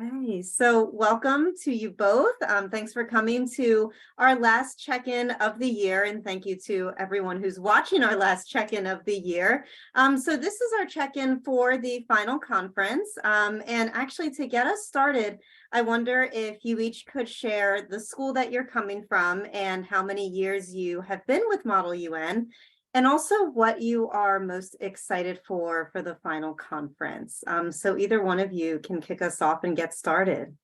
Hey, so welcome to you both. Thanks for coming to our last check-in of the year, and thank you to everyone who's watching our last check-in of the year. So this is our check-in for the final conference, and actually to get us started, I wonder if you each could share the school that you're coming from and how many years you have been with Model UN, and also what you are most excited for the final conference. So either one of you can kick us off and get started.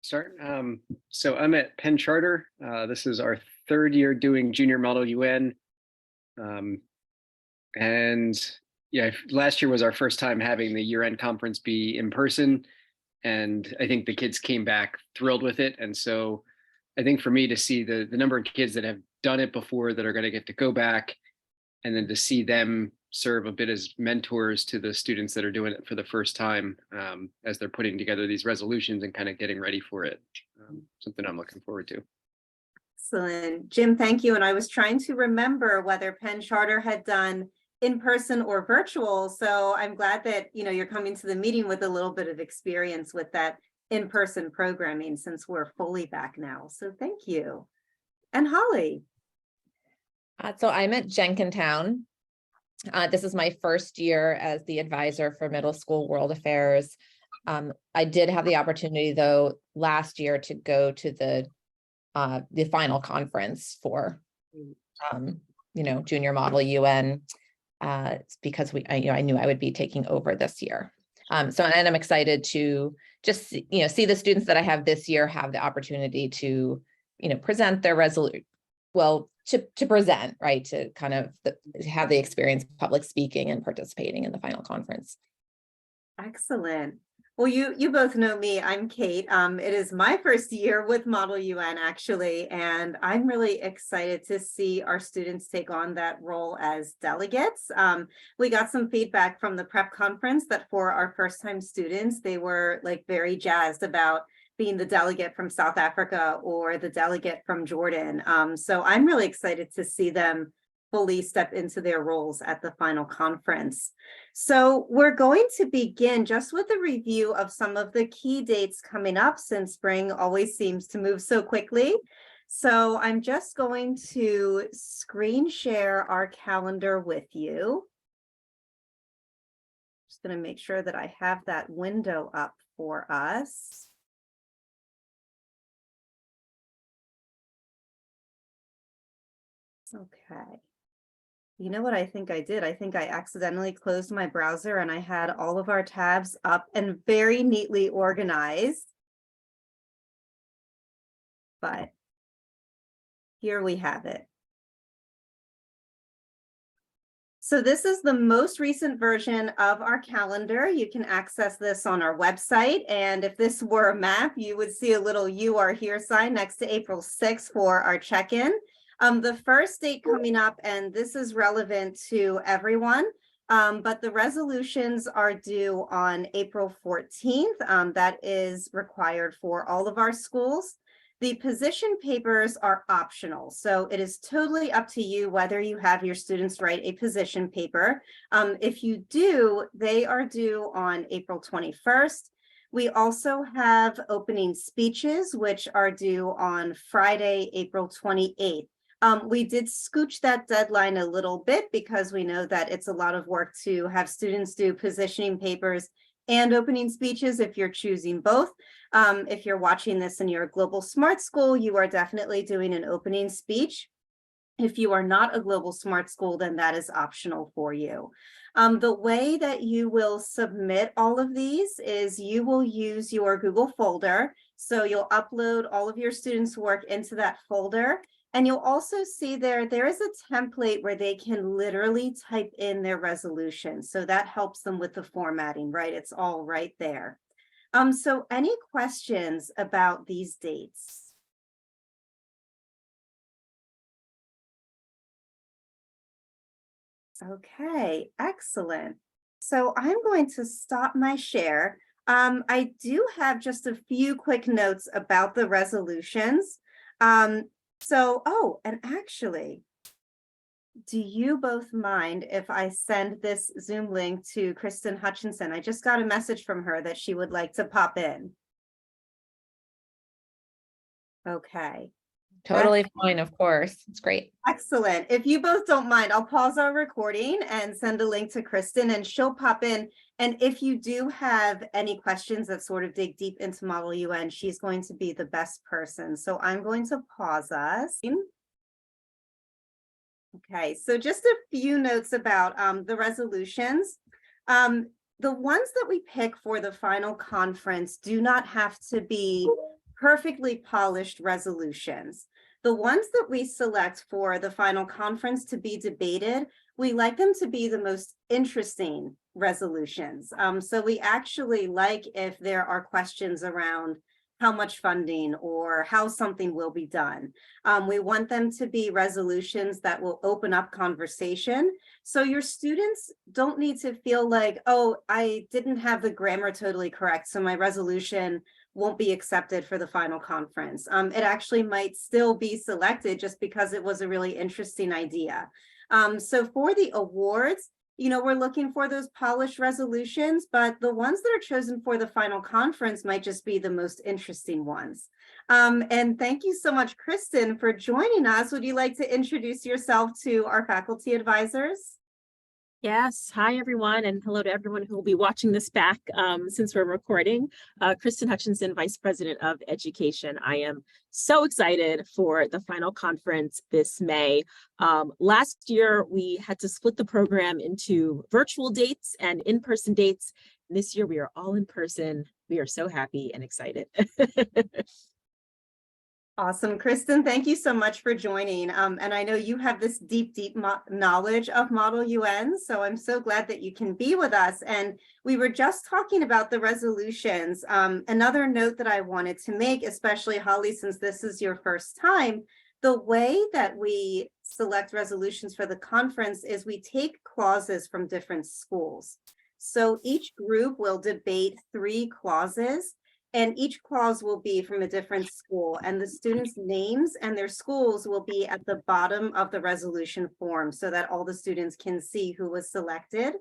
So I'm at Penn Charter. This is our third year doing Junior Model UN. And yeah, last year was our first time having the year-end conference be in person. And I think the kids came back thrilled with it. And so I think for me to see the number of kids that have done it before that are going to get to go back, and then to see them serve a bit as mentors to the students that are doing it for the first time, as they're putting together these resolutions and kind of getting ready for it. Something I'm looking forward to. Excellent. Jim, thank you. And I was trying to remember whether Penn Charter had done in person or virtual. So I'm glad that, you're coming to the meeting with a little bit of experience with that in-person programming since we're fully back now. So thank you. And Holly. So I'm at Jenkintown. This is my first year as the advisor for middle school world affairs. I did have the opportunity though last year to go to the final conference for Junior Model UN. It's because I knew I would be taking over this year. And I'm excited to just see the students that I have this year have the opportunity to present their resolution. Well, to present, right, to kind of have the experience of public speaking and participating in the final conference. Excellent. Well, you both know me. I'm Kate. It is my first year with Model UN, actually, and I'm really excited to see our students take on that role as delegates. We got some feedback from the prep conference that for our first-time students, they were very jazzed about being the delegate from South Africa or the delegate from Jordan. So I'm really excited to see them fully step into their roles at the final conference. So we're going to begin just with a review of some of the key dates coming up, since spring always seems to move so quickly. So I'm just going to screen share our calendar with you. Just going to make sure that I have that window up for us. Okay. You know what I think I did? I think I accidentally closed my browser and I had all of our tabs up and very neatly organized. But here we have it. So this is the most recent version of our calendar. You can access this on our website. And if this were a map, you would see a little "You Are Here" sign next to April 6th for our check-in. The first date coming up, and this is relevant to everyone, but the resolutions are due on April 14th. That is required for all of our schools. The position papers are optional, so it is totally up to you whether you have your students write a position paper. If you do, they are due on April 21st. We also have opening speeches, which are due on Friday, April 28th. We did scooch that deadline a little bit because we know that it's a lot of work to have students do positioning papers and opening speeches if you're choosing both. If you're watching this and you're a Global Smart School, you are definitely doing an opening speech. If you are not a Global Smart School, then that is optional for you. The way that you will submit all of these is you will use your Google folder. So you'll upload all of your students' work into that folder. And you'll also see there is a template where they can literally type in their resolution. So that helps them with the formatting, right? It's all right there. So any questions about these dates? Okay, excellent. So I'm going to stop my share. I do have just a few quick notes about the resolutions. And actually, Do you both mind if I send this Zoom link to Kristen Hutchinson? I just got a message from her that she would like to pop in. Okay, Totally fine, of course. It's great. excellent. If you both don't mind, I'll pause our recording and send a link to Kristen and she'll pop in. And if you do have any questions that sort of dig deep into Model UN, she's going to be the best person. So I'm going to pause us. Okay, so just a few notes about the resolutions. The ones that we pick for the final conference do not have to be perfectly polished resolutions. The ones that we select for the final conference to be debated, we like them to be the most interesting resolutions. So we actually like if there are questions around how much funding or how something will be done. We want them to be resolutions that will open up conversation. So your students don't need to feel like, oh, I didn't have the grammar totally correct, so my resolution won't be accepted for the final conference. It actually might still be selected just because it was a really interesting idea. So for the awards, we're looking for those polished resolutions, but the ones that are chosen for the final conference might just be the most interesting ones. And thank you so much, Kristen, for joining us. Would you like to introduce yourself to our faculty advisors? Yes. Hi, everyone, and hello to everyone who will be watching this back since we're recording. Kristen Hutchinson, Vice President of Education. I am so excited for the final conference this May. Last year, we had to split the program into virtual dates and in-person dates. This year, we are all in person. We are so happy and excited. Awesome, Kristen, thank you so much for joining. And I know you have this deep knowledge of Model UN, so I'm so glad that you can be with us. And we were just talking about the resolutions. Another note that I wanted to make, especially Holly, since this is your first time, the way that we select resolutions for the conference is we take clauses from different schools. So each group will debate 3 clauses. And each clause will be from a different school, and the students' names and their schools will be at the bottom of the resolution form so that all the students can see who was selected.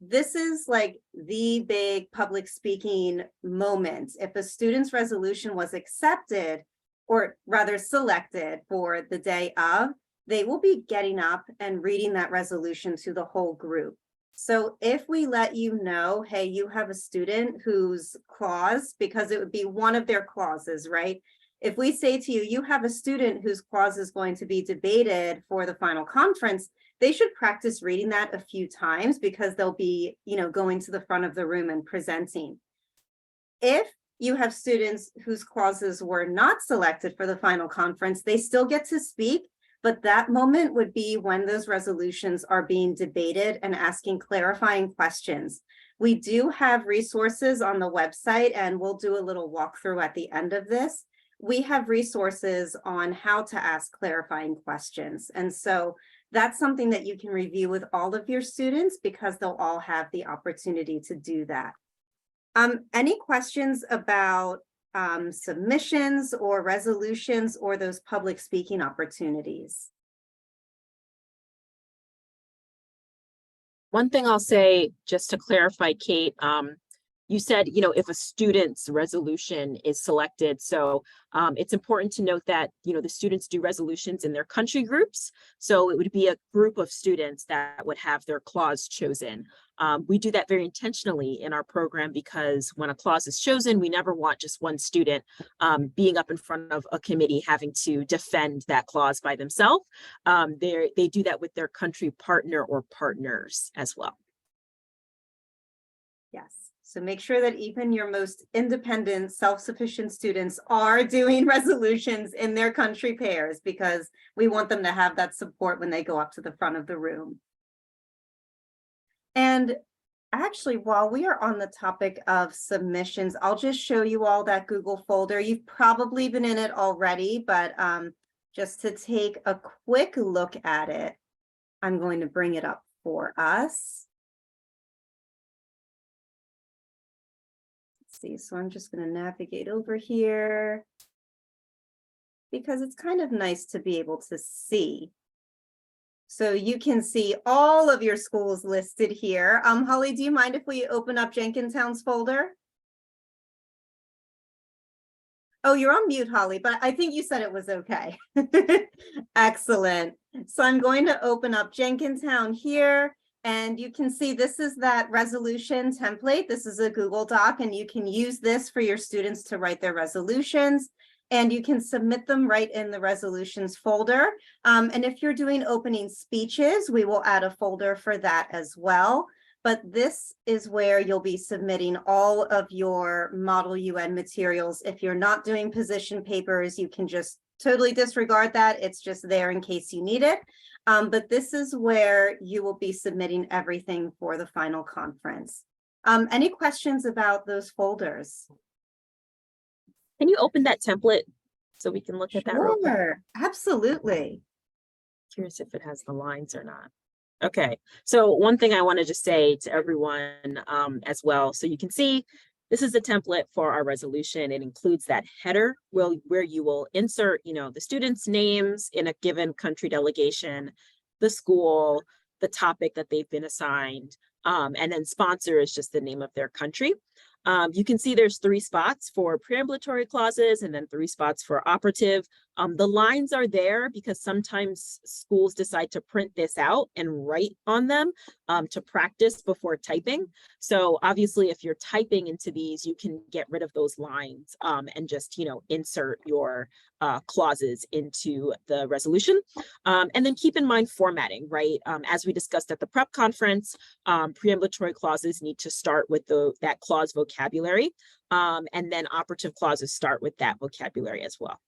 This is like the big public speaking moment. If a student's resolution was accepted, or rather selected for the day of, they will be getting up and reading that resolution to the whole group. So if we let you know, hey, you have a student whose clause, because it would be one of their clauses, right? If we say to you, you have a student whose clause is going to be debated for the final conference, they should practice reading that a few times because they'll be, going to the front of the room and presenting. If you have students whose clauses were not selected for the final conference, they still get to speak. But that moment would be when those resolutions are being debated and asking clarifying questions. We do have resources on the website, and we'll do a little walkthrough at the end of this. We have resources on how to ask clarifying questions. And so that's something that you can review with all of your students because they'll all have the opportunity to do that. Any questions about submissions or resolutions or those public speaking opportunities? One thing I'll say, just to clarify, Kate, you said, if a student's resolution is selected. So it's important to note that, the students do resolutions in their country groups. So it would be a group of students that would have their clause chosen. We do that very intentionally in our program because when a clause is chosen, we never want just one student being up in front of a committee having to defend that clause by themselves. They do that with their country partner or partners as well. Yes. So make sure that even your most independent, self-sufficient students are doing resolutions in their country pairs because we want them to have that support when they go up to the front of the room. And actually, while we are on the topic of submissions, I'll just show you all that Google folder. You've probably been in it already, but just to take a quick look at it, I'm going to bring it up for us. See, so I'm just going to navigate over here because it's kind of nice to be able to see. So you can see all of your schools listed here. Holly, do you mind if we open up Jenkintown's folder? Oh, you're on mute, Holly, but I think you said it was okay. Excellent. So I'm going to open up Jenkintown here, and you can see this is that resolution template. This is a Google Doc, and you can use this for your students to write their resolutions, and you can submit them right in the resolutions folder. And if you're doing opening speeches, we will add a folder for that as well. But this is where you'll be submitting all of your Model UN materials. If you're not doing position papers, you can just totally disregard that. It's just there in case you need it. But this is where you will be submitting everything for the final conference. Any questions about those folders? Can you open that template so we can look at that real quick? Sure, absolutely. Curious if it has the lines or not. Okay, so one thing I wanted to say to everyone as well, so you can see this is the template for our resolution. It includes that header where you will insert, the students' names in a given country delegation, the school, the topic that they've been assigned, and then sponsor is just the name of their country. You can see there's 3 spots for preambulatory clauses and then 3 spots for operative. The lines are there because sometimes schools decide to print this out and write on them to practice before typing. So obviously, if you're typing into these, you can get rid of those lines and just, insert your clauses into the resolution. And then keep in mind formatting, right? As we discussed at the prep conference, preambulatory clauses need to start with that clause vocabulary. And then operative clauses start with that vocabulary as well.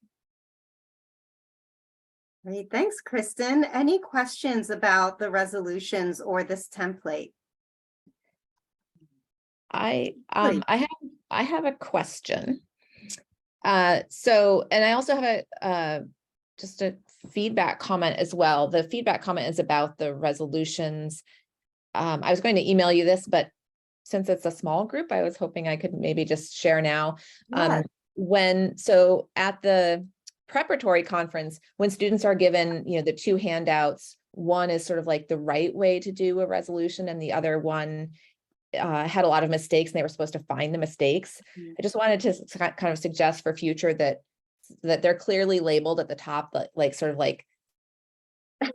Great, thanks, Kristen. Any questions about the resolutions or this template? I have a question. So, and I also have just a feedback comment as well. The feedback comment is about the resolutions. I was going to email you this, but since it's a small group, I was hoping I could maybe just share now. Yeah. So at the preparatory conference, when students are given, the 2 handouts, one is sort of like the right way to do a resolution, and the other one had a lot of mistakes, and they were supposed to find the mistakes. I just wanted to kind of suggest for future that they're clearly labeled at the top, like sort of like,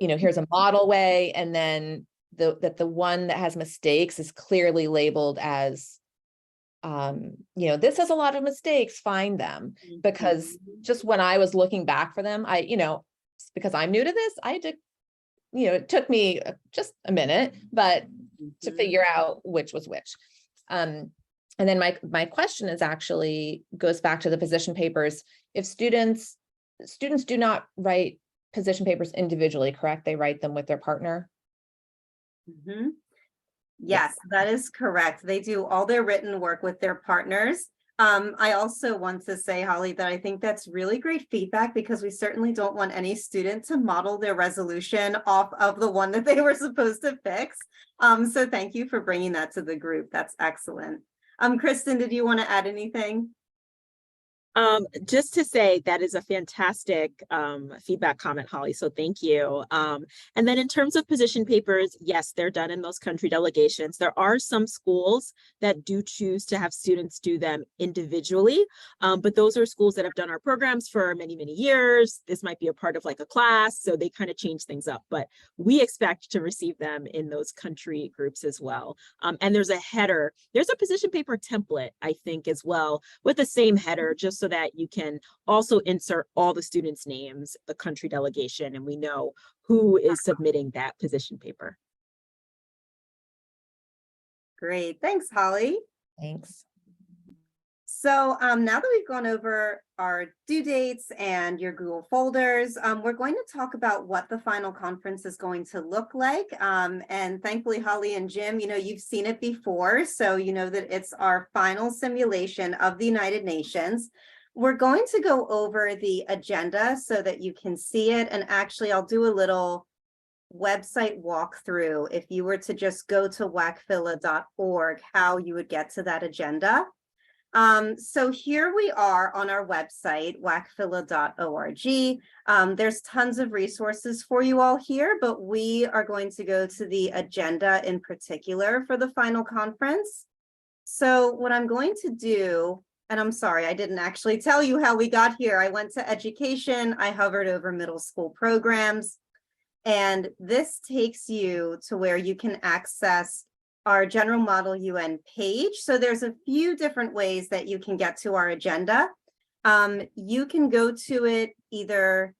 here's a model way, and then that the one that has mistakes is clearly labeled as, this has a lot of mistakes, find them. Because just when I was looking back for them, because I'm new to this, I had to, it took me just a minute, but to figure out which was which. And then my question is actually goes back to the position papers. If students do not write position papers individually, correct? They write them with their partner. Yes, that is correct. They do all their written work with their partners. I also want to say, Holly, that I think that's really great feedback, because we certainly don't want any student to model their resolution off of the one that they were supposed to fix. So thank you for bringing that to the group. That's excellent. Kristen, did you want to add anything? Just to say that is a fantastic feedback comment, Holly. So thank you. And then in terms of position papers, yes, they're done in those country delegations. There are some schools that do choose to have students do them individually. But those are schools that have done our programs for many, many years. This might be a part of like a class, so they kind of change things up. But we expect to receive them in those country groups as well. And there's a header. There's a position paper template, I think, as well, with the same header, just so that you can also insert all the students' names, the country delegation, and we know who is submitting that position paper. Great, thanks, Holly. Thanks. So now that we've gone over our due dates and your Google folders, we're going to talk about what the final conference is going to look like. And thankfully, Holly and Jim, you've seen it before, so you know that it's our final simulation of the United Nations. We're going to go over the agenda so that you can see it. And actually, I'll do a little website walkthrough if you were to just go to wacphila.org, how you would get to that agenda. So here we are on our website, wacphila.org. There's tons of resources for you all here, but we are going to go to the agenda in particular for the final conference. So what I'm going to do, and I'm sorry, I didn't actually tell you how we got here. I went to education, I hovered over middle school programs, and this takes you to where you can access our General Model UN page. So there's a few different ways that you can get to our agenda. You can go to it either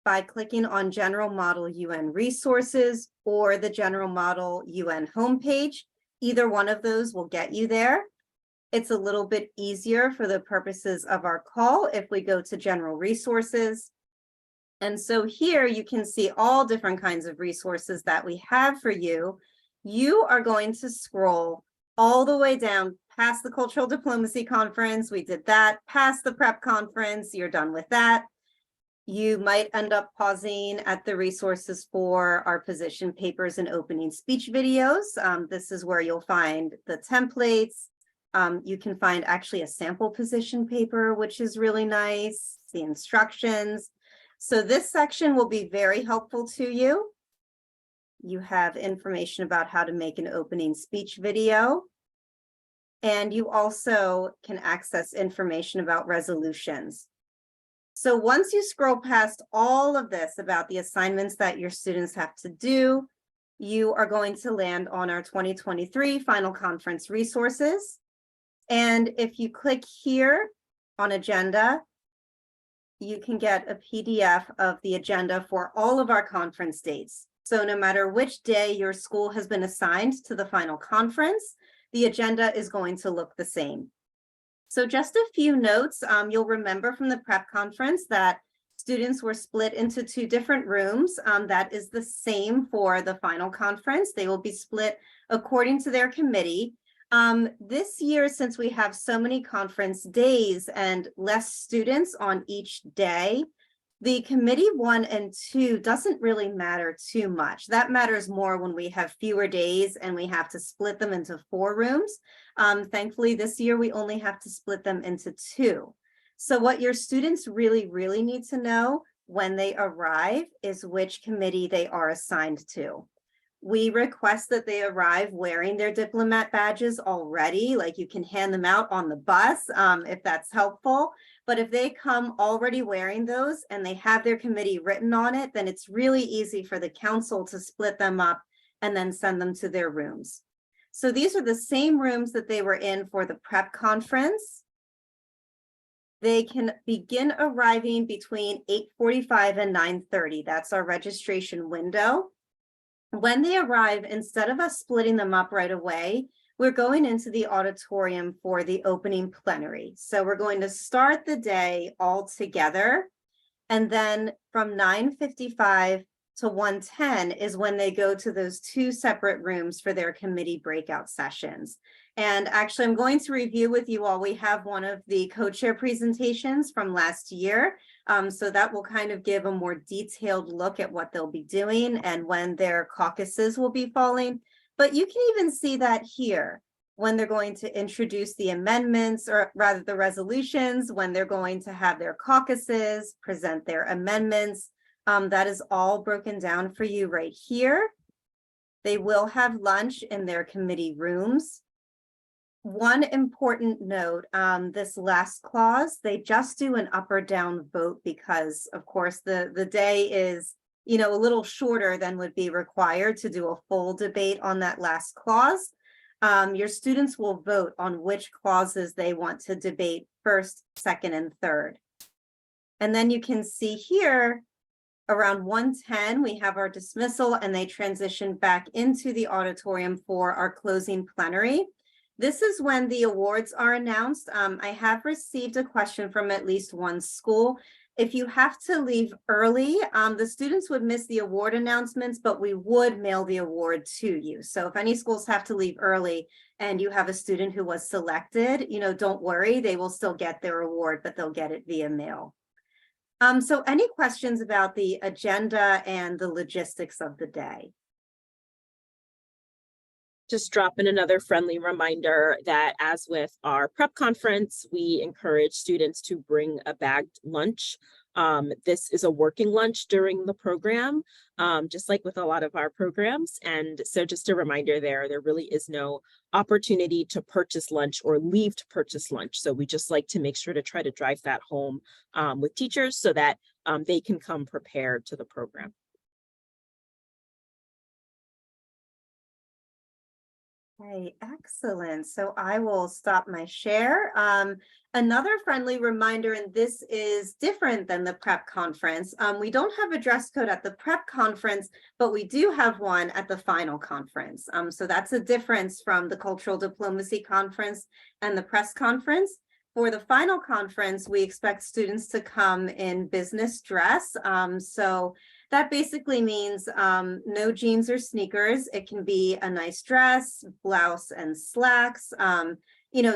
by clicking on General Model UN resources or the General Model UN homepage. Either one of those will get you there. It's a little bit easier for the purposes of our call if we go to General Resources. And so here you can see all different kinds of resources that we have for you. You are going to scroll all the way down past the Cultural Diplomacy Conference. We did that. Past the Prep Conference. You're done with that. You might end up pausing at the resources for our position papers and opening speech videos. This is where you'll find the templates. You can find actually a sample position paper, which is really nice, the instructions. So this section will be very helpful to you. You have information about how to make an opening speech video. And you also can access information about resolutions. So once you scroll past all of this about the assignments that your students have to do, you are going to land on our 2023 final conference resources. And if you click here on agenda, you can get a PDF of the agenda for all of our conference dates. So no matter which day your school has been assigned to the final conference, the agenda is going to look the same. So just a few notes. You'll remember from the prep conference that students were split into 2 different rooms. That is the same for the final conference. They will be split according to their committee. This year, since we have so many conference days and less students on each day, the committee 1 and 2 doesn't really matter too much. That matters more when we have fewer days and we have to split them into 4 rooms. Thankfully, this year we only have to split them into 2. So what your students really need to know when they arrive is which committee they are assigned to. We request that they arrive wearing their diplomat badges already, like you can hand them out on the bus if that's helpful. But if they come already wearing those and they have their committee written on it, then it's really easy for the council to split them up and then send them to their rooms. So these are the same rooms that they were in for the prep conference. They can begin arriving between 8:45 and 9:30. That's our registration window. When they arrive, instead of us splitting them up right away, we're going into the auditorium for the opening plenary. So we're going to start the day all together. And then from 9:55 to 1:10 is when they go to those 2 separate rooms for their committee breakout sessions. And actually, I'm going to review with you all. We have one of the co-chair presentations from last year. So that will kind of give a more detailed look at what they'll be doing and when their caucuses will be falling. But you can even see that here when they're going to introduce the amendments, or rather the resolutions, when they're going to have their caucuses, present their amendments. That is all broken down for you right here. They will have lunch in their committee rooms. One important note, this last clause, they just do an up or down vote because, of course, the day is, a little shorter than would be required to do a full debate on that last clause. Your students will vote on which clauses they want to debate first, second, and third. And then you can see here, around 1:10, we have our dismissal and they transition back into the auditorium for our closing plenary. This is when the awards are announced. I have received a question from at least one school. If you have to leave early, the students would miss the award announcements, but we would mail the award to you. So if any schools have to leave early and you have a student who was selected, don't worry, they will still get their award, but they'll get it via mail. So any questions about the agenda and the logistics of the day? Just drop in another friendly reminder that as with our prep conference, we encourage students to bring a bagged lunch. This is a working lunch during the program, just like with a lot of our programs. And so just a reminder there really is no opportunity to purchase lunch or leave to purchase lunch. So we just like to make sure to try to drive that home with teachers so that they can come prepared to the program. Okay, excellent. So I will stop my share. Another friendly reminder, and this is different than the prep conference. We don't have a dress code at the prep conference, but we do have one at the final conference. So that's a difference from the cultural diplomacy conference and the press conference. For the final conference, we expect students to come in business dress. So that basically means no jeans or sneakers. It can be a nice dress, blouse and slacks.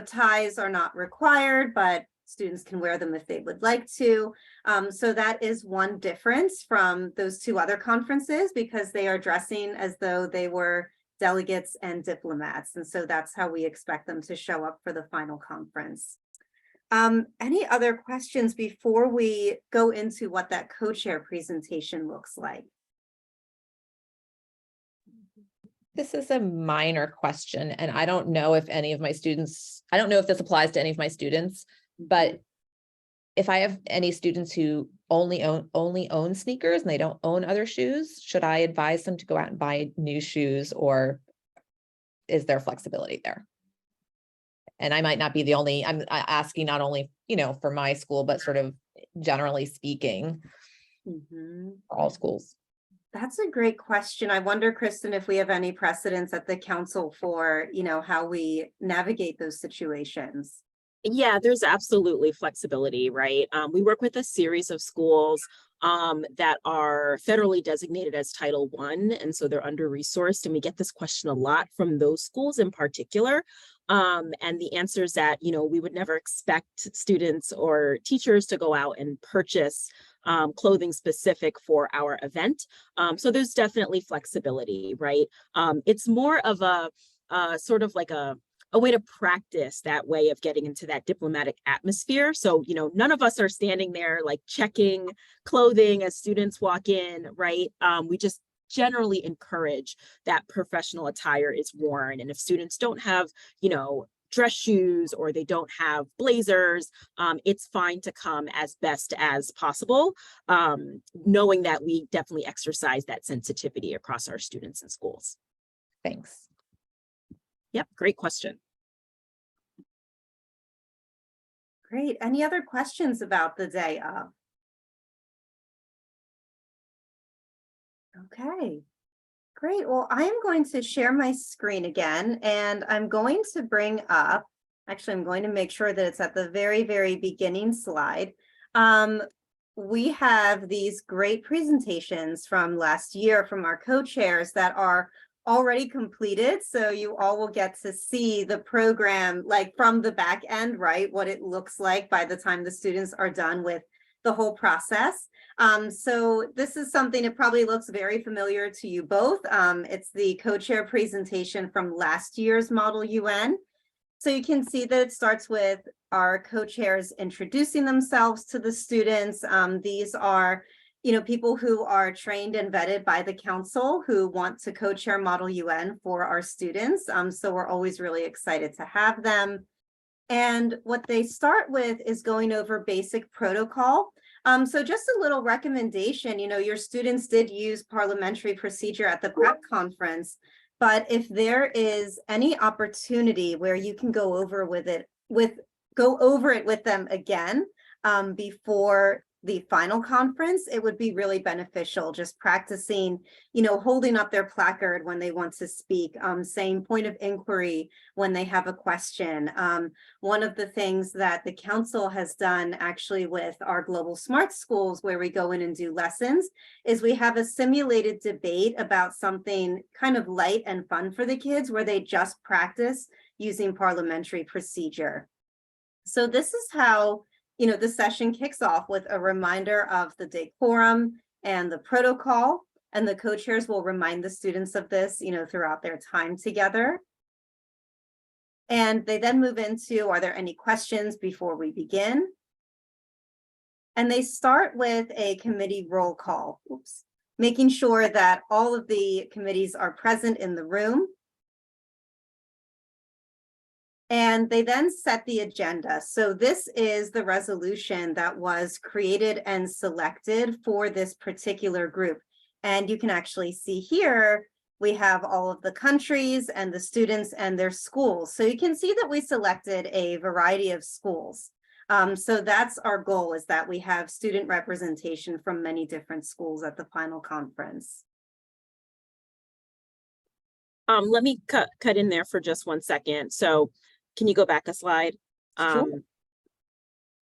Ties are not required, but students can wear them if they would like to. So that is one difference from those two other conferences because they are dressing as though they were delegates and diplomats. And so that's how we expect them to show up for the final conference. Any other questions before we go into what that co-chair presentation looks like? This is a minor question, and I don't know if any of my students, I don't know if this applies to any of my students, but if I have any students who only own sneakers and they don't own other shoes, should I advise them to go out and buy new shoes, or is there flexibility there? And I might not be the only, I'm asking not only, for my school, but sort of generally speaking, for all schools. That's a great question. I wonder, Kristen, if we have any precedents at the council for, how we navigate those situations. Yeah, there's absolutely flexibility, right? We work with a series of schools that are federally designated as Title I, and so they're under-resourced, and we get this question a lot from those schools in particular. And the answer is that, we would never expect students or teachers to go out and purchase clothing specific for our event. So there's definitely flexibility, right? It's more of a sort of like a way to practice that way of getting into that diplomatic atmosphere. So, none of us are standing there like checking clothing as students walk in, right? We just generally encourage that professional attire is worn. And if students don't have, dress shoes or they don't have blazers, it's fine to come as best as possible, knowing that we definitely exercise that sensitivity across our students and schools. Thanks. Yep, great question. Great. Any other questions about the day of? Okay, great. Well, I am going to share my screen again, and I'm going to bring up, actually, I'm going to make sure that it's at the very, very beginning slide. We have these great presentations from last year from our co-chairs that are already completed. So you all will get to see the program like from the back end, right? What it looks like by the time the students are done with the whole process. So this is something that probably looks very familiar to you both. It's the co-chair presentation from last year's Model UN. So you can see that it starts with our co-chairs introducing themselves to the students. These are people who are trained and vetted by the council who want to co-chair Model UN for our students. So we're always really excited to have them. And what they start with is going over basic protocol. So just a little recommendation, your students did use parliamentary procedure at the prep conference, but if there is any opportunity where you can go over it with them again before the final conference, it would be really beneficial, just practicing, holding up their placard when they want to speak, saying point of inquiry when they have a question. One of the things that the council has done actually with our Global Smart Schools, where we go in and do lessons, is we have a simulated debate about something kind of light and fun for the kids, where they just practice using parliamentary procedure. So this is how the session kicks off with a reminder of the decorum and the protocol. And the co-chairs will remind the students of this, throughout their time together. And they then move into, are there any questions before we begin? And they start with a committee roll call, making sure that all of the committees are present in the room. And they then set the agenda. So this is the resolution that was created and selected for this particular group. And you can actually see here, we have all of the countries and the students and their schools. So you can see that we selected a variety of schools. So that's our goal, is that we have student representation from many different schools at the final conference. Let me cut in there for just 1 second. So can you go back a slide? Sure.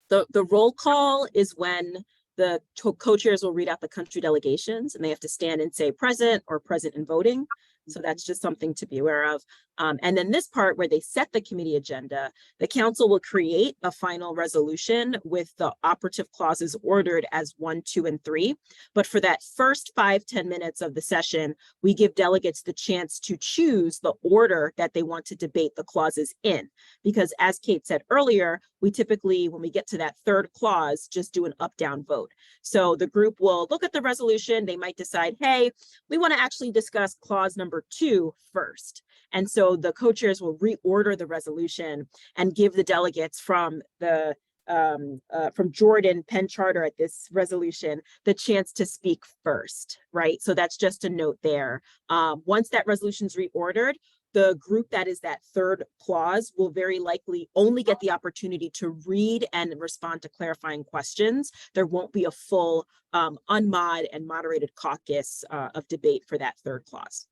The roll call is when the co-chairs will read out the country delegations, and they have to stand and say present or present and voting. So that's just something to be aware of. And then this part where they set the committee agenda, the council will create a final resolution with the operative clauses ordered as 1, 2, and 3. But for that first 5-10 minutes of the session, we give delegates the chance to choose the order that they want to debate the clauses in. Because as Kate said earlier, we typically, when we get to that third clause, just do an up-down vote. So the group will look at the resolution. They might decide, hey, we want to actually discuss clause number 2 first. And so the co-chairs will reorder the resolution and give the delegates from the from Jordan Penn Charter at this resolution the chance to speak first, right? So that's just a note there. Once that resolution's reordered, the group that is that third clause will very likely only get the opportunity to read and respond to clarifying questions. There won't be a full unmod and moderated caucus of debate for that third clause.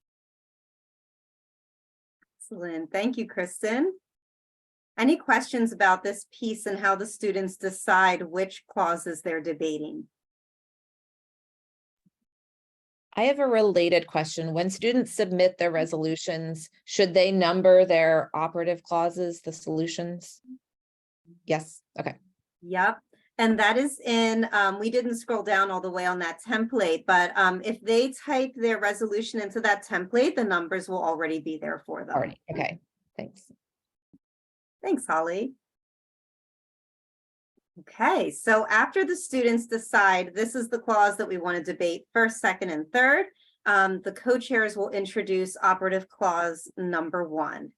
Excellent. Thank you, Kristen. Any questions about this piece and how the students decide which clauses they're debating? I have a related question. When students submit their resolutions, should they number their operative clauses, the solutions? Yes, okay. Yep. And that is in, we didn't scroll down all the way on that template, but if they type their resolution into that template, the numbers will already be there for them. Already, okay, thanks. Thanks, Holly. Okay, so after the students decide this is the clause that we want to debate first, second, and third, the co-chairs will introduce operative clause number 1.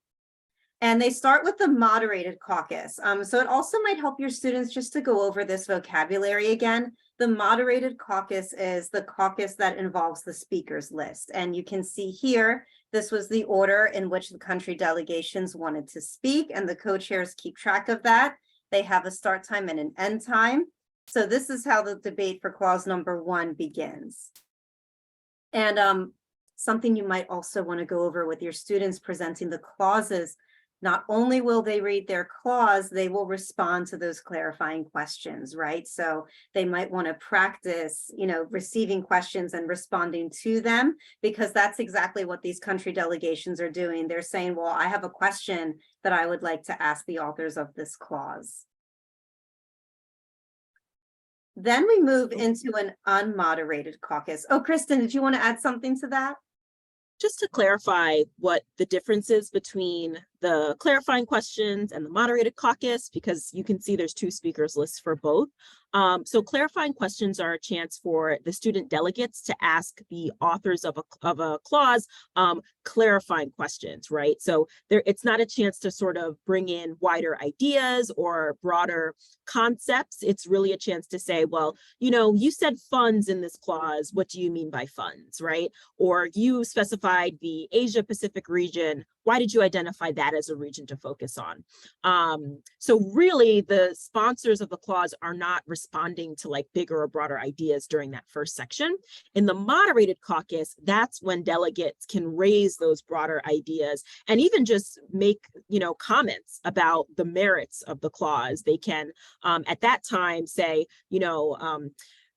And they start with the moderated caucus. So it also might help your students just to go over this vocabulary again. The moderated caucus is the caucus that involves the speakers list. And you can see here, this was the order in which the country delegations wanted to speak, and the co-chairs keep track of that. They have a start time and an end time. So this is how the debate for clause number 1 begins. And something you might also want to go over with your students presenting the clauses. Not only will they read their clause, they will respond to those clarifying questions, right? So they might want to practice, receiving questions and responding to them, because that's exactly what these country delegations are doing. They're saying, well, I have a question that I would like to ask the authors of this clause. Then we move into an unmoderated caucus. Oh, Kristen, did you want to add something to that? Just to clarify what the difference is between the clarifying questions and the moderated caucus, because you can see there's 2 speakers lists for both. So clarifying questions are a chance for the student delegates to ask the authors of a clause clarifying questions, right? So it's not a chance to sort of bring in wider ideas or broader concepts. It's really a chance to say, well, you said funds in this clause. What do you mean by funds, right? Or you specified the Asia Pacific region. Why did you identify that as a region to focus on? So really, the sponsors of the clause are not responding to like bigger or broader ideas during that first section. In the moderated caucus, that's when delegates can raise those broader ideas and even just make, comments about the merits of the clause. They can, at that time, say,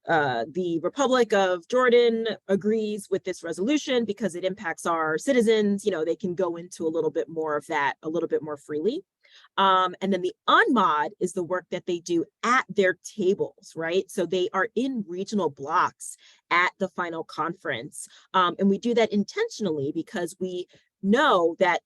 the Republic of Jordan agrees with this resolution because it impacts our citizens. They can go into a little bit more of that a little bit more freely. And then the unmod is the work that they do at their tables, right? So they are in regional blocks at the final conference. And we do that intentionally because we know that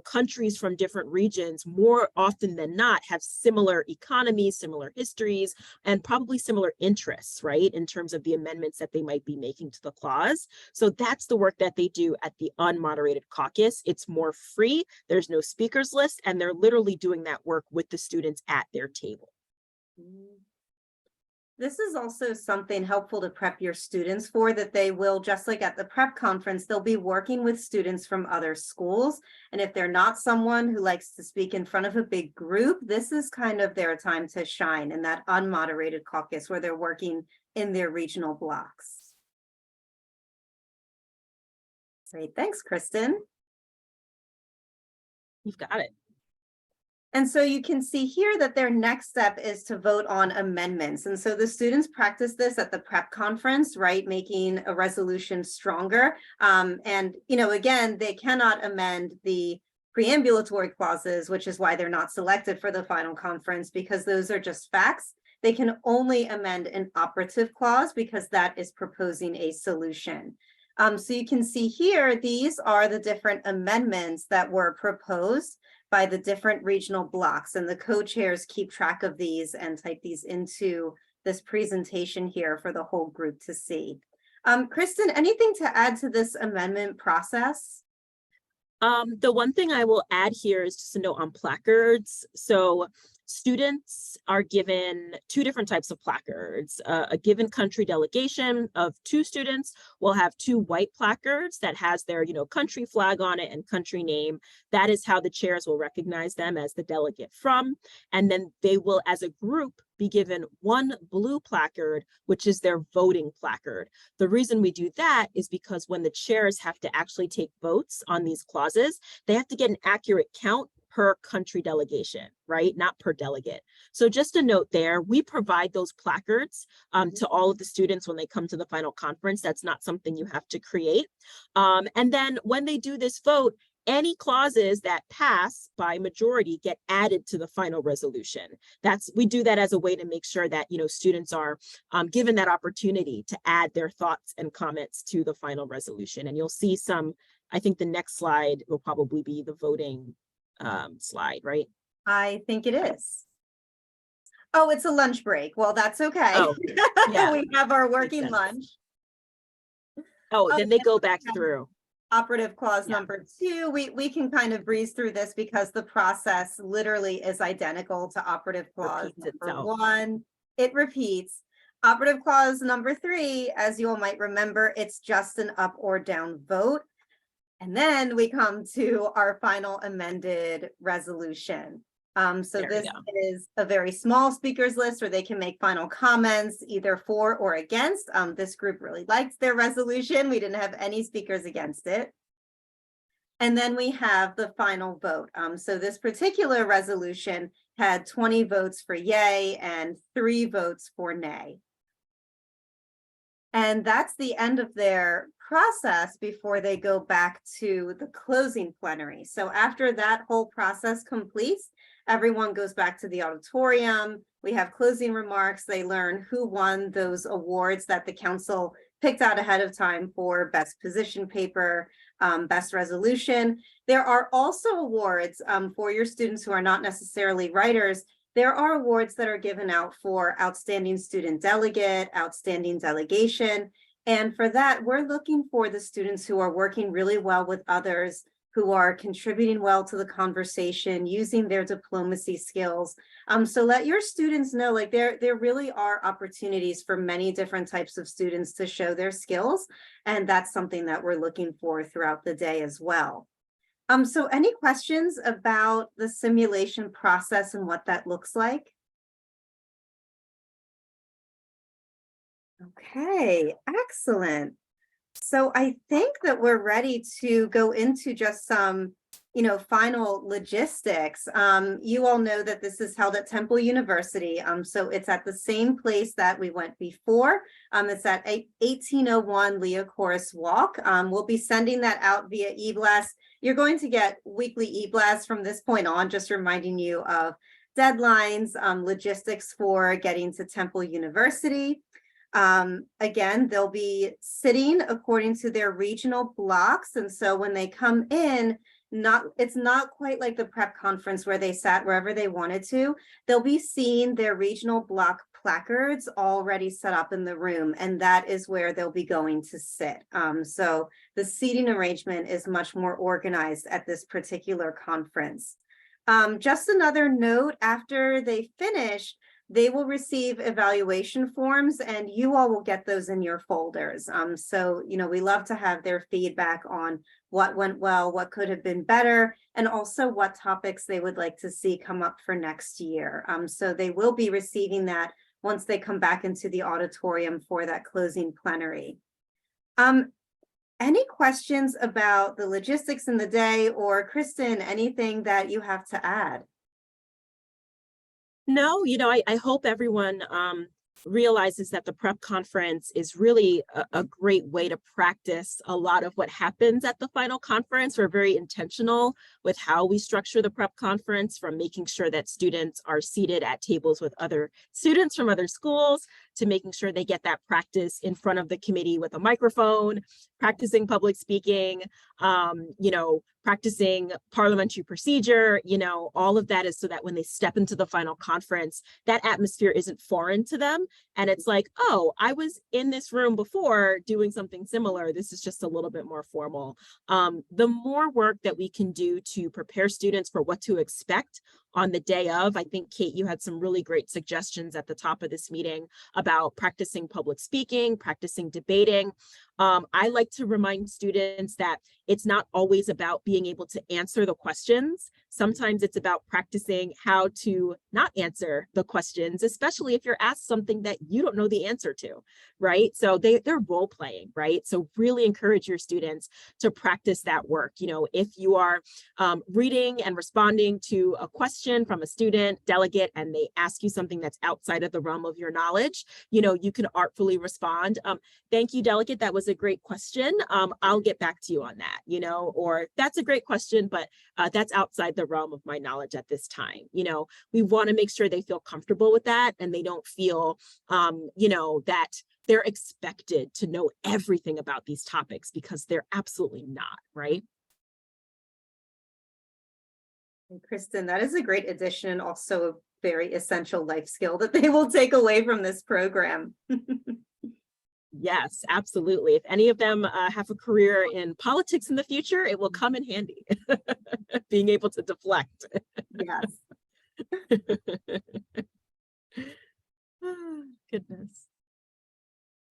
countries from different regions more often than not have similar economies, similar histories, and probably similar interests, right, in terms of the amendments that they might be making to the clause. So that's the work that they do at the unmoderated caucus. It's more free, there's no speakers list, and they're literally doing that work with the students at their table. This is also something helpful to prep your students for, that they will, just like at the prep conference, they'll be working with students from other schools. And if they're not someone who likes to speak in front of a big group, this is kind of their time to shine in that unmoderated caucus where they're working in their regional blocks. Great, thanks, Kristen. You've got it. And so you can see here that their next step is to vote on amendments. And so the students practice this at the prep conference, right? Making a resolution stronger. And, again, they cannot amend the preambulatory clauses, which is why they're not selected for the final conference, because those are just facts. They can only amend an operative clause because that is proposing a solution. So you can see here, these are the different amendments that were proposed by the different regional blocks, and the co-chairs keep track of these and type these into this presentation here for the whole group to see. Kristen, anything to add to this amendment process? The one thing I will add here is just a note on placards. So students are given two different types of placards. A given country delegation of 2 students will have 2 white placards that has their, country flag on it and country name. That is how the chairs will recognize them as the delegate from. And then they will, as a group, be given 1 blue placard, which is their voting placard. The reason we do that is because when the chairs have to actually take votes on these clauses, they have to get an accurate count per country delegation, right? Not per delegate. So just a note there, we provide those placards to all of the students when they come to the final conference. That's not something you have to create. And then when they do this vote, any clauses that pass by majority get added to the final resolution. We do that as a way to make sure that, students are given that opportunity to add their thoughts and comments to the final resolution. And you'll see some, I think the next slide will probably be the voting slide, right? I think it is. Oh, it's a lunch break. Well, that's okay. Oh, yeah. We have our working sense. lunch. Oh, then they go back through. Operative clause Yeah. number 2, we can kind of breeze through this because the process literally is identical to operative clause Repeats number itself. 1. It repeats. Operative clause number 3, as you all might remember, it's just an up or down vote. And then we come to our final amended resolution. So There we this go. is a very small speakers list where they can make final comments either for or against. This group really liked their resolution. We didn't have any speakers against it. And then we have the final vote. So this particular resolution had 20 votes for yay and 3 votes for nay. And that's the end of their process before they go back to the closing plenary. So after that whole process completes, everyone goes back to the auditorium. We have closing remarks. They learn who won those awards that the council picked out ahead of time for best position paper, best resolution. There are also awards for your students who are not necessarily writers. There are awards that are given out for outstanding student delegate, outstanding delegation. And for that, we're looking for the students who are working really well with others, who are contributing well to the conversation, using their diplomacy skills. So let your students know, like there really are opportunities for many different types of students to show their skills. And that's something that we're looking for throughout the day as well. So any questions about the simulation process and what that looks like? Okay, excellent. So I think that we're ready to go into just some, final logistics. You all know that this is held at Temple University. So it's at the same place that we went before. It's at 1801 Leo Chorus Walk. We'll be sending that out via e-blast. You're going to get weekly e-blasts from this point on, just reminding you of deadlines, logistics for getting to Temple University. Again, they'll be sitting according to their regional blocks. And so when they come in, it's not quite like the prep conference where they sat wherever they wanted to. They'll be seeing their regional block placards already set up in the room, and that is where they'll be going to sit. So the seating arrangement is much more organized at this particular conference. Just another note, after they finish, they will receive evaluation forms, and you all will get those in your folders. So, we love to have their feedback on what went well, what could have been better, and also what topics they would like to see come up for next year. So they will be receiving that once they come back into the auditorium for that closing plenary. Any questions about the logistics in the day, or Kristen, anything that you have to add? No, I hope everyone realizes that the prep conference is really a great way to practice a lot of what happens at the final conference. We're very intentional with how we structure the prep conference, from making sure that students are seated at tables with other students from other schools, to making sure they get that practice in front of the committee with a microphone, practicing public speaking, practicing parliamentary procedure, all of that is so that when they step into the final conference, that atmosphere isn't foreign to them. And it's like, oh, I was in this room before doing something similar. This is just a little bit more formal. The more work that we can do to prepare students for what to expect on the day of, I think, Kate, you had some really great suggestions at the top of this meeting about practicing public speaking, practicing debating. I like to remind students that it's not always about being able to answer the questions. Sometimes it's about practicing how to not answer the questions, especially if you're asked something that you don't know the answer to, right? So they're role playing, right? So really encourage your students to practice that work. If you are reading and responding to a question from a student delegate and they ask you something that's outside of the realm of your knowledge, you can artfully respond. Thank you, delegate. That was a great question. I'll get back to you on that, or that's a great question, but that's outside the realm of my knowledge at this time. We want to make sure they feel comfortable with that, and they don't feel, that they're expected to know everything about these topics, because they're absolutely not, right? And Kristen, that is a great addition, and also a very essential life skill that they will take away from this program. Yes, absolutely. If any of them have a career in politics in the future, it will come in handy, being able to deflect. Yes. Goodness.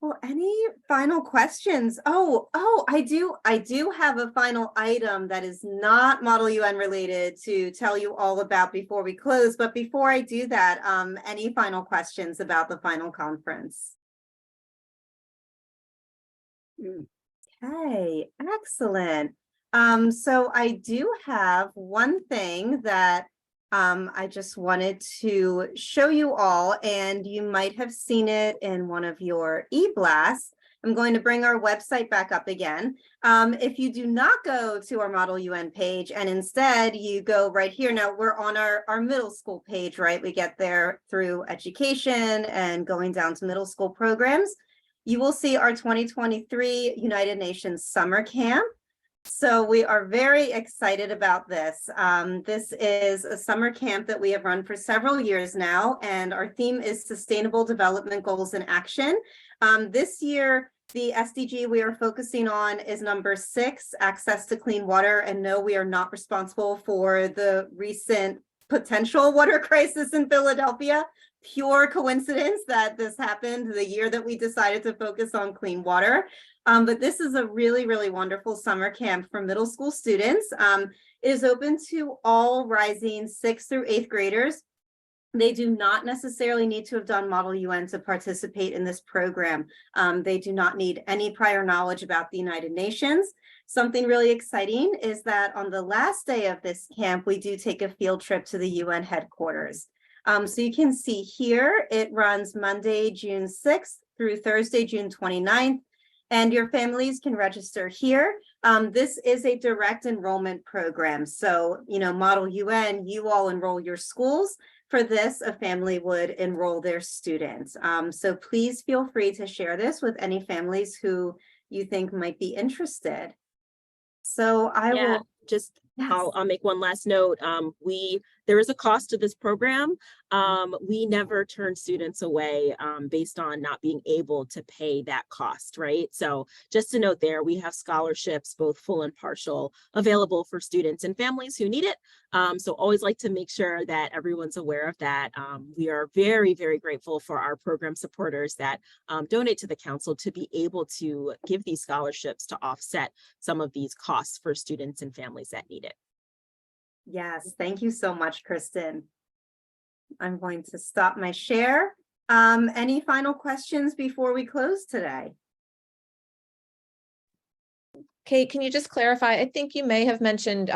Well, any final questions? Oh, I do have a final item that is not Model UN related to tell you all about before we close. But before I do that, any final questions about the final conference? Okay, excellent. So I do have one thing that I just wanted to show you all, and you might have seen it in one of your e-blasts. I'm going to bring our website back up again. If you do not go to our Model UN page, and instead you go right here, now we're on our middle school page, right? We get there through education and going down to middle school programs. You will see our 2023 United Nations Summer Camp. So we are very excited about this. This is a summer camp that we have run for several years now, and our theme is Sustainable Development Goals in Action. This year, the SDG we are focusing on is number 6, access to clean water. And no, we are not responsible for the recent potential water crisis in Philadelphia. Pure coincidence that this happened the year that we decided to focus on clean water. But this is a really, really wonderful summer camp for middle school students. It is open to all rising 6th through 8th graders. They do not necessarily need to have done Model UN to participate in this program. They do not need any prior knowledge about the United Nations. Something really exciting is that on the last day of this camp, we do take a field trip to the UN headquarters. So you can see here, it runs Monday, June 6th through Thursday, June 29th. And your families can register here. This is a direct enrollment program. So, Model UN, you all enroll your schools. For this, a family would enroll their students. So please feel free to share this with any families who you think might be interested. So I Yeah, will just yes. I'll make one last note. There is a cost to this program. We never turn students away based on not being able to pay that cost, right? So just to note there, we have scholarships, both full and partial, available for students and families who need it. So always like to make sure that everyone's aware of that. We are very, very grateful for our program supporters that donate to the council to be able to give these scholarships to offset some of these costs for students and families that need it. Yes, thank you so much, Kristen. I'm going to stop my share. Any final questions before we close today? Kate, can you just clarify? I think you may have mentioned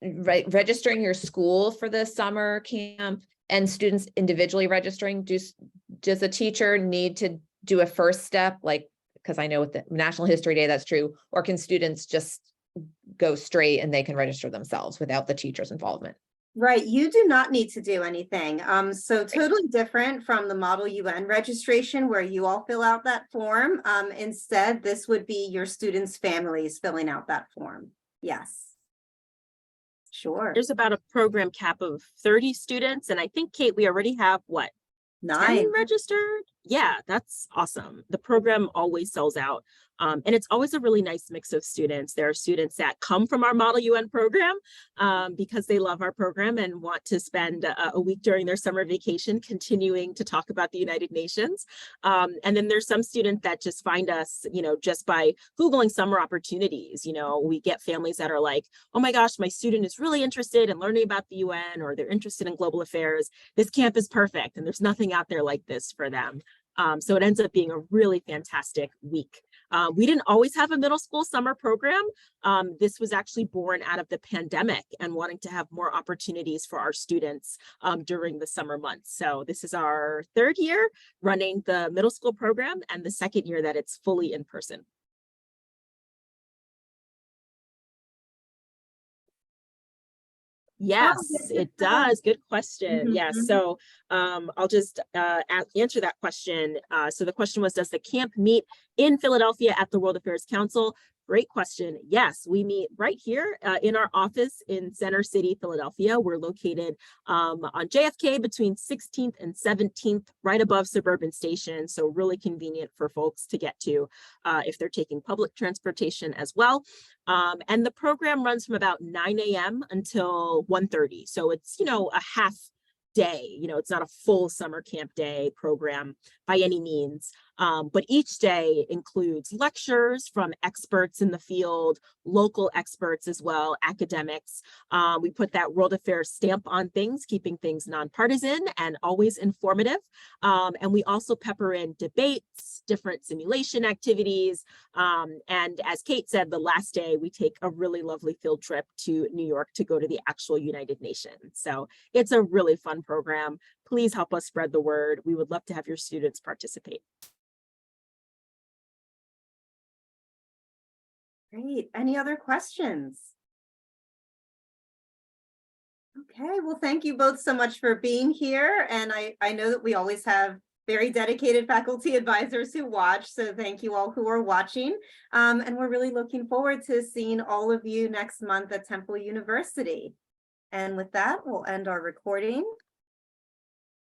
registering your school for the summer camp and students individually registering. Does a teacher need to do a first step, like, because I know with the National History Day that's true, or can students just go straight and they can register themselves without the teacher's involvement? Right, you do not need to do anything. So totally different from the Model UN registration where you all fill out that form. Instead, this would be your students' families filling out that form. Yes. Sure. There's about a program cap of 30 students. And I think, Kate, we already have what? 10 registered? Yeah, that's awesome. The program always sells out. And it's always a really nice mix of students. There are students that come from our Model UN program because they love our program and want to spend a week during their summer vacation continuing to talk about the United Nations. And then there's some students that just find us, just by Googling summer opportunities. We get families that are like, oh my gosh, my student is really interested in learning about the UN, or they're interested in global affairs. This camp is perfect. And there's nothing out there like this for them. So it ends up being a really fantastic week. We didn't always have a middle school summer program. This was actually born out of the pandemic and wanting to have more opportunities for our students during the summer months. So this is our 3rd year running the middle school program and the 2nd year that it's fully in person. Yes, it does. Good question. Yes. So I'll just answer that question. So the question was, does the camp meet in Philadelphia at the World Affairs Council? Great question. Yes, we meet right here in our office in Center City, Philadelphia. We're located on JFK between 16th and 17th, right above Suburban Station. So really convenient for folks to get to if they're taking public transportation as well. And the program runs from about 9 a.m. until 1:30. So it's, a half day, it's not a full summer camp day program by any means. But each day includes lectures from experts in the field, local experts as well, academics. We put that World Affairs stamp on things, keeping things nonpartisan and always informative. And we also pepper in debates, different simulation activities. And as Kate said, the last day we take a really lovely field trip to New York to go to the actual United Nations. So it's a really fun program. Please help us spread the word. We would love to have your students participate. Great. Any other questions? Okay, well, thank you both so much for being here. And I know that we always have very dedicated faculty advisors who watch. So thank you all who are watching. And we're really looking forward to seeing all of you next month at Temple University. And with that, we'll end our recording.